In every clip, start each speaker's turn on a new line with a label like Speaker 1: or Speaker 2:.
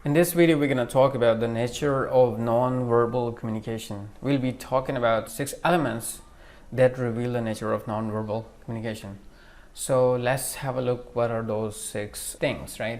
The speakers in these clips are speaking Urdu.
Speaker 1: In this video, we're going to talk about the nature of non-verbal communication. We'll be talking about 6 elements that reveal the nature of non-verbal communication. So let's have a look. What are those 6 things, right?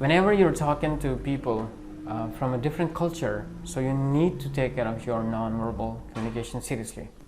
Speaker 1: whenever you're talking to people from a different culture, so you need to take care of your non-verbal communication seriously.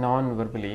Speaker 1: non-verbally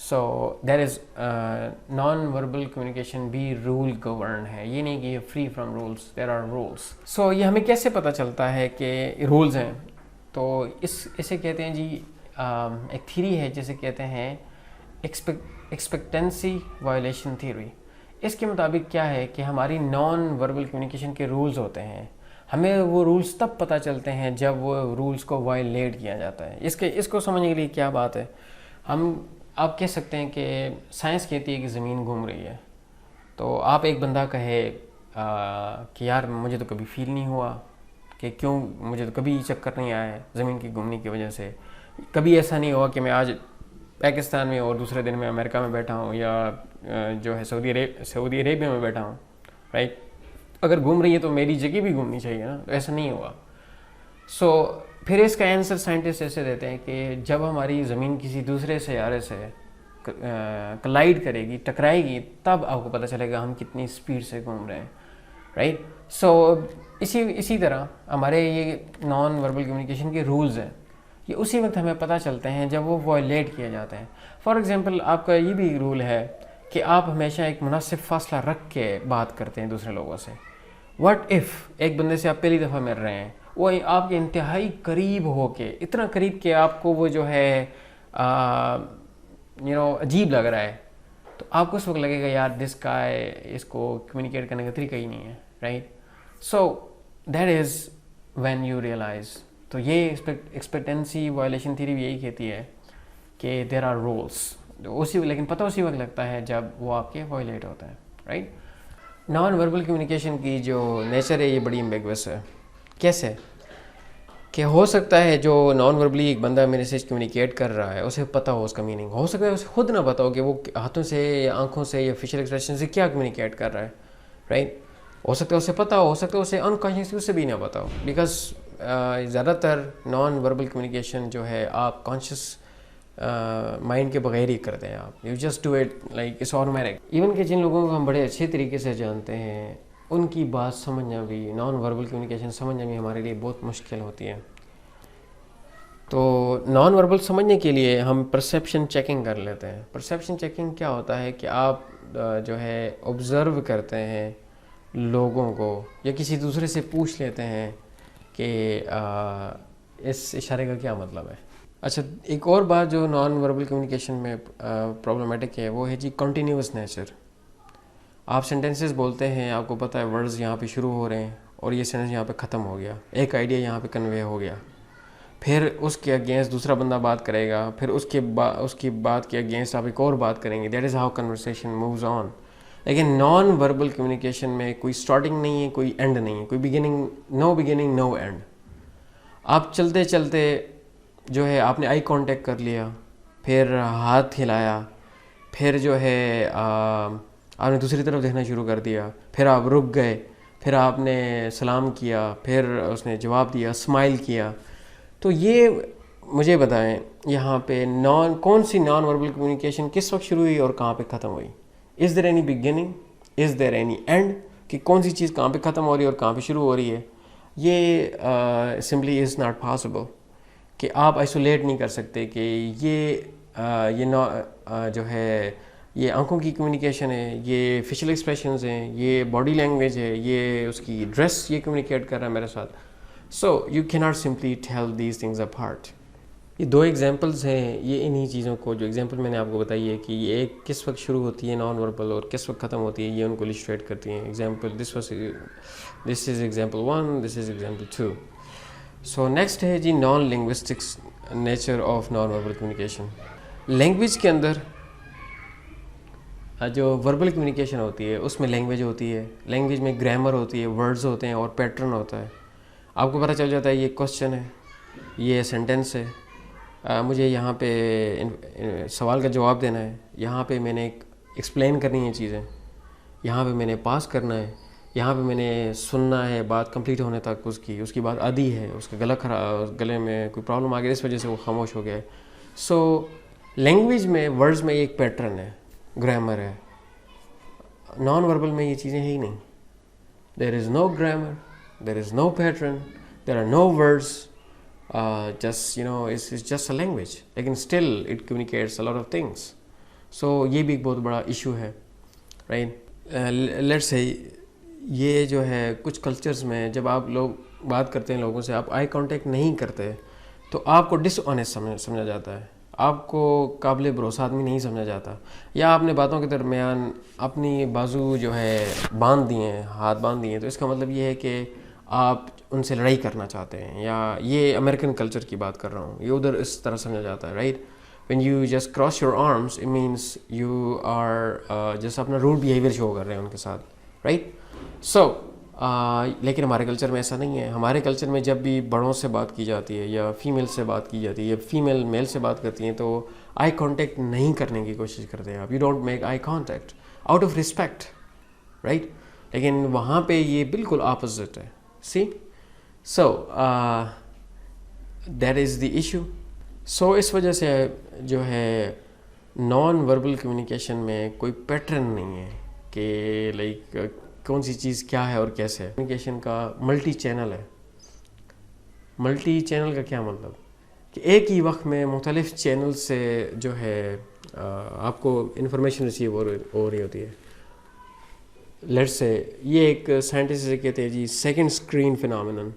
Speaker 1: so there is non verbal communication بھی رول گورن ہے, یہ نہیں کہ یہ free from rules, there are rules. So یہ ہمیں کیسے پتہ چلتا ہے کہ رولز ہیں؟ تو اسے کہتے ہیں جی ایک تھیری ہے جسے کہتے ہیں ایکسپیکٹنسی وائلیشن تھیوری. اس کے مطابق کیا ہے کہ ہماری نان وربل کمیونیکیشن کے رولز ہوتے ہیں, ہمیں وہ رولز تب پتہ چلتے ہیں جب وہ رولز کو وائلیٹ کیا جاتا ہے. اس کو سمجھنے کے لیے کیا بات ہے, آپ کہہ سکتے ہیں کہ سائنس کہتی ہے کہ زمین گھوم رہی ہے, تو آپ ایک بندہ کہے کہ یار مجھے تو کبھی فیل نہیں ہوا, کہ کیوں مجھے تو کبھی چکر نہیں آیا ہے زمین کی گھومنے کی وجہ سے, کبھی ایسا نہیں ہوا کہ میں آج پاکستان میں اور دوسرے دن میں امریکہ میں بیٹھا ہوں یا جو ہے سعودی عربیہ میں بیٹھا ہوں, رائٹ. اگر گھوم رہی ہے تو میری جگہ بھی گھومنی چاہیے نا, تو ایسا نہیں ہوا. سو پھر اس کا آنسر سائنٹسٹ ایسے دیتے ہیں کہ جب ہماری زمین کسی دوسرے سیارے سے کلائڈ کرے گی, ٹکرائے گی, تب آپ کو پتہ چلے گا ہم کتنی اسپیڈ سے گھوم رہے ہیں, رائٹ. سو اسی طرح ہمارے یہ نان وربل کمیونیکیشن کے رولز ہیں, یہ اسی وقت ہمیں پتہ چلتے ہیں جب وہ وائلیٹ کیے جاتے ہیں. فار ایگزامپل آپ کا یہ بھی رول ہے کہ آپ ہمیشہ ایک مناسب فاصلہ رکھ کے بات کرتے ہیں دوسرے لوگوں سے. واٹ ایف ایک بندے سے آپ پہلی دفعہ مل رہے ہیں, وہ آپ کے انتہائی قریب ہو کے, اتنا قریب کہ آپ کو وہ جو ہے عجیب لگ رہا ہے, تو آپ کو اس وقت لگے گا یار دس گائے, اس کو کمیونیکیٹ کرنے کا طریقہ ہی نہیں ہے, right. So that is when you realize. تو یہ ایکسپیکٹنسی وائلیشن تھیوری بھی یہی کہتی ہے کہ دیر آر رولس, لیکن پتہ اسی وقت لگتا ہے جب وہ آپ کے وائلیٹ ہوتا ہے, رائٹ. نان وربل کمیونیکیشن کی جو نیچر ہے یہ بڑی ایمبیگوس ہے. کیسے کہ ہو سکتا ہے جو نان وربلی ایک بندہ میرے سے کمیونیکیٹ کر رہا ہے اسے پتہ ہو اس کا میننگ, ہو سکتا ہے اسے خود نہ پتہ ہو کہ وہ ہاتھوں سے یا آنکھوں سے یا فیشل ایکسپریشن سے کیا کمیونیکیٹ کر رہا ہے, رائٹ. ہو سکتا ہے اسے پتہ ہو سکتا ہے اسے انکانشیسلی اسے بھی نہ پتہ ہو, بیکاز زیادہ تر نان وربل کمیونیکیشن جو ہے آپ کانشیس مائنڈ کے بغیر ہی کرتے ہیں, آپ you just do it like it's automatic. Even کہ جن لوگوں کو ہم بڑے اچھے طریقے سے جانتے ہیں ان کی بات سمجھنا بھی, نان وربل کمیونیکیشن سمجھنا بھی ہمارے لیے بہت مشکل ہوتی ہے. تو نان وربل سمجھنے کے لیے ہم پرسیپشن چیکنگ کر لیتے ہیں. پرسیپشن چیکنگ کیا ہوتا ہے کہ آپ جو ہے آبزرو کرتے ہیں لوگوں کو, یا کسی دوسرے سے پوچھ لیتے ہیں کہ اس اشارے کا کیا مطلب ہے. اچھا, ایک اور بات جو نان وربل کمیونیکیشن میں پرابلمٹک ہے وہ ہے جی کنٹینیوس نیچر. آپ سینٹینسز بولتے ہیں, آپ کو پتہ ہے ورڈز یہاں پہ شروع ہو رہے ہیں اور یہ سینٹنس یہاں پہ ختم ہو گیا, ایک آئیڈیا یہاں پہ کنوے ہو گیا, پھر اس کے اگینسٹ دوسرا بندہ بات کرے گا, پھر اس کی بات کے اگینسٹ آپ ایک اور بات کریں گے. That is how conversation moves on. لیکن نان وربل کمیونیکیشن میں کوئی اسٹارٹنگ نہیں ہے, کوئی اینڈ نہیں ہے, کوئی بگننگ نو اینڈ. آپ چلتے چلتے جو ہے آپ نے آئی کانٹیکٹ کر لیا, پھر ہاتھ ہلایا, پھر جو ہے آپ نے دوسری طرف دیکھنا شروع کر دیا, پھر آپ رک گئے, پھر آپ نے سلام کیا, پھر اس نے جواب دیا, اسمائل کیا. تو یہ مجھے بتائیں یہاں پہ کون سی نان وربل کمیونیکیشن کس وقت شروع ہوئی اور کہاں پہ ختم ہوئی؟ Is there any beginning, is there any end, کہ کون سی چیز کہاں پہ ختم ہو رہی ہے اور کہاں پہ شروع ہو رہی ہے؟ یہ سمپلی از ناٹ پاسبل کہ آپ آئسولیٹ نہیں کر سکتے کہ یہ جو ہے یہ آنکھوں کی کمیونیکیشن ہے, یہ فیشل ایکسپریشنز ہیں, یہ باڈی لینگویج ہے, یہ اس کی ڈریس یہ کمیونیکیٹ کر رہا ہے میرے ساتھ. سو یو کی not simply tell these things apart. یہ دو ایگزامپلز ہیں, یہ انہی چیزوں کو جو ایگزامپل میں نے آپ کو بتائی ہے کہ یہ ایک کس وقت شروع ہوتی ہے نان وربل اور کس وقت ختم ہوتی ہے, یہ ان کو السٹریٹ کرتی ہیں. Example this is example 1, this is example 2. So next ہے جی non linguistics nature of non verbal communication. Language کے اندر جو وربل کمیونیکیشن ہوتی ہے اس میں لینگویج ہوتی ہے, لینگویج میں گرامر ہوتی ہے, ورڈز ہوتے ہیں اور پیٹرن ہوتا ہے. آپ کو پتہ چل جاتا ہے یہ کوسچن ہے, یہ سینٹینس ہے, مجھے یہاں پہ سوال کا جواب دینا ہے, یہاں پہ میں نے ایکسپلین کرنی ہے چیزیں, یہاں پہ میں نے پاس کرنا ہے, یہاں پہ میں نے سننا ہے بات کمپلیٹ ہونے تک, اس کی بات آدھی ہے, اس کا گلے میں کوئی پرابلم آ گئی اس وجہ سے وہ خاموش ہو گیا ہے. سو لینگویج میں ورڈز میں ایک پیٹرن ہے, گرامر ہے. نان وربل میں یہ چیزیں ہی نہیں. There is no grammar, there is no pattern, there are no words, just it's just a language, لیکن still it communicates a lot of things.
Speaker 2: سو یہ بھی ایک بہت بڑا ایشو ہے رائٹ. لیٹس سے یہ جو ہے کچھ کلچرز میں جب آپ لوگ بات کرتے ہیں لوگوں سے, آپ آئی کانٹیکٹ نہیں کرتے تو آپ کو ڈس آنیسٹ سمجھا جاتا ہے, آپ کو قابل بھروسہ آدمی نہیں سمجھا جاتا, یا آپ نے باتوں کے درمیان اپنی بازو جو ہے باندھ دیے ہیں, ہاتھ باندھ دیے ہیں, تو اس کا مطلب یہ ہے کہ آپ ان سے لڑائی کرنا چاہتے ہیں. یا یہ امریکن کلچر کی بات کر رہا ہوں, یہ ادھر اس طرح سمجھا جاتا ہے right. When you just cross your arms it means you are just اپنا روڈ بیہیویئر شو کر رہے ہیں ان کے ساتھ رائٹ. سو لیکن ہمارے کلچر میں ایسا نہیں ہے. ہمارے کلچر میں جب بھی بڑوں سے بات کی جاتی ہے یا فیمیل سے بات کی جاتی ہے یا فیمیل میل سے بات کرتی ہیں تو آئی کانٹیکٹ نہیں کرنے کی کوشش کرتے ہیں آپ. You don't make eye contact out of respect right. لیکن وہاں پہ یہ بالکل اپوزٹ ہے. سی سو دیٹ از دی ایشو. سو اس وجہ سے جو ہے نان وربل کمیونیکیشن میں کوئی پیٹرن نہیں ہے کہ لائک کون سی چیز کیا ہے اور کیسے ہے. کمیونیکیشن کا ملٹی چینل ہے. ملٹی چینل کا کیا مطلب کہ ایک ہی وقت میں مختلف چینل سے جو ہے آپ کو انفارمیشن ریسیو ہو رہی ہوتی ہے. لیٹس سے یہ ایک سائنٹسٹ سے کہتے ہیں جی سیکنڈ اسکرین فینامینن,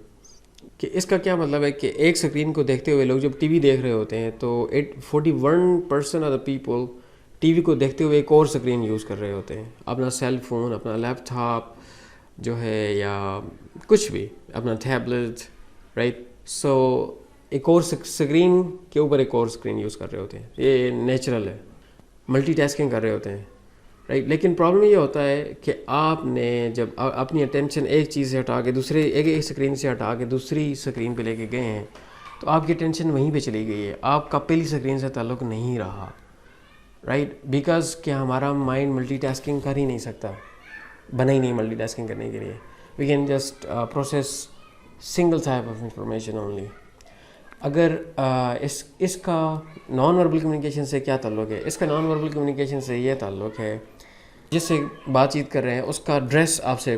Speaker 2: کہ اس کا کیا مطلب ہے کہ ایک اسکرین کو دیکھتے ہوئے لوگ جب ٹی وی دیکھ رہے ہوتے ہیں تو 41% of the people T V کو دیکھتے ہوئے ایک اور اسکرین یوز کر رہے ہوتے ہیں, اپنا سیل فون, اپنا لیپ ٹاپ جو ہے یا کچھ بھی, اپنا ٹیبلٹ رائٹ. سو ایک اور اسکرین کے اوپر ایک اور اسکرین یوز کر رہے ہوتے ہیں. یہ نیچرل ہے, ملٹی ٹاسکنگ کر رہے ہوتے ہیں رائٹ. لیکن پرابلم یہ ہوتا ہے کہ آپ نے جب اپنی اٹینشن ایک چیز سے ہٹا کے دوسرے ایک اسکرین سے ہٹا کے دوسری اسکرین پہ لے کے گئے ہیں تو آپ کی اٹینشن وہیں پہ چلی گئی ہے, آپ کا پہلی اسکرین سے تعلق نہیں رہا رائٹ. بیکاز کہ ہمارا مائنڈ ملٹی ٹاسکنگ کر ہی نہیں سکتا, بنا ہی نہیں ملٹی ٹاسکنگ کرنے کے لیے. We can just process single type of information only. اگر اس کا نان وربل کمیونیکیشن سے کیا تعلق ہے؟ اس کا نان وربل کمیونیکیشن سے یہ تعلق ہے جس سے بات چیت کر رہے ہیں اس کا ڈریس آپ سے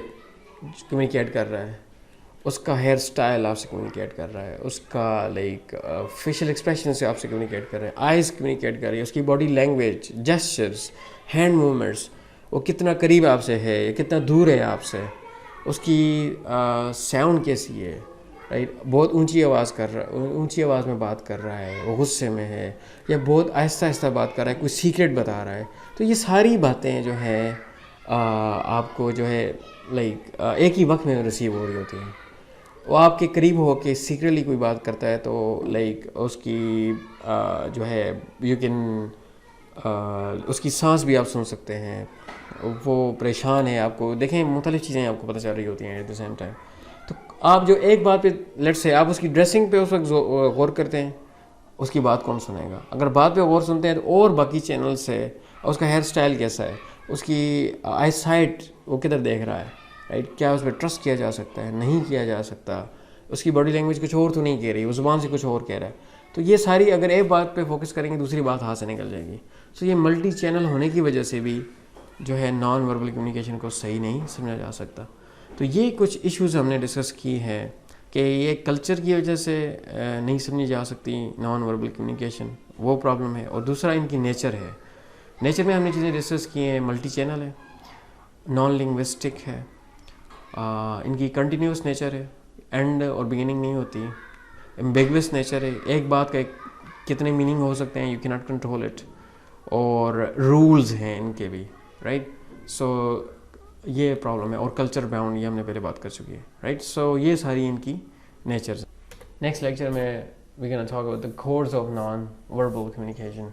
Speaker 2: کمیونیکیٹ کر رہا ہے, اس کا ہیئر سٹائل آپ سے کمیونیکیٹ کر رہا ہے, اس کا لائک فیشیل ایکسپریشن سے آپ سے کمیونیکیٹ کر رہے ہیں, آئیز کمیونیکیٹ کر رہی ہے, اس کی body language, gestures, hand movements, وہ کتنا قریب آپ سے ہے یا کتنا دور ہے آپ سے, اس کی ساؤنڈ کیسی ہے رائٹ. بہت اونچی آواز اونچی آواز میں بات کر رہا ہے, وہ غصے میں ہے, یا بہت آہستہ آہستہ بات کر رہا ہے, کوئی سیکرٹ بتا رہا ہے. تو یہ ساری باتیں جو ہیں آپ کو جو ہے لائک ایک ہی وقت میں ریسیو ہو رہی ہوتی ہیں. وہ آپ کے قریب ہو کے سیکریٹلی کوئی بات کرتا ہے تو لائک اس کی جو ہے یو کین اس کی سانس بھی آپ سن سکتے ہیں, وہ پریشان ہے, آپ کو دیکھیں مختلف چیزیں آپ کو پتہ چل رہی ہوتی ہیں ایٹ دا سیم ٹائم. تو آپ جو ایک بات پہ لیٹ سے آپ اس کی ڈریسنگ پہ اس وقت غور کرتے ہیں, اس کی بات کون سنے گا؟ اگر بات پہ غور سنتے ہیں تو اور باقی چینل سے اس کا ہیئر سٹائل کیسا ہے, اس کی آئی سائٹ وہ کدھر دیکھ رہا ہے رائٹ, کیا اس پہ ٹرسٹ کیا جا سکتا ہے, نہیں کیا جا سکتا, اس کی باڈی لینگویج کچھ اور تو نہیں کہہ رہی, وہ زبان سے کچھ اور کہہ رہا ہے. تو یہ ساری اگر ایک بات پہ فوکس کریں گے دوسری بات ہاتھ سے نکل جائے گی. سو یہ ملٹی چینل ہونے کی وجہ سے بھی جو ہے نان وربل کمیونیکیشن کو صحیح نہیں سمجھا جا سکتا. تو یہ کچھ ایشوز ہم نے ڈسکس کی ہیں کہ یہ کلچر کی وجہ سے نہیں سمجھی جا سکتی نان وربل کمیونیکیشن, وہ پرابلم ہے. اور دوسرا ان کی نیچر ہے. نیچر میں ہم نے چیزیں ڈسکس کی ہیں, ملٹی چینل ہے, نان لنگوسٹک ہے, ان کی کنٹینیوس نیچر ہے, اینڈ اور بگننگ نہیں ہوتی, ایمبیگوس نیچر ہے, ایک بات کا کتنے میننگ ہو سکتے ہیں, یو کی ناٹ کنٹرول اٹ, اور رولز ہیں ان کے بھی رائٹ. سو یہ پرابلم ہے, اور کلچر باؤنڈ یہ ہم نے پہلے بات کر چکی ہے رائٹ. سو یہ ساری ان کی نیچرز. نیکسٹ لیکچر میں we can talk about the codes of non verbal communication.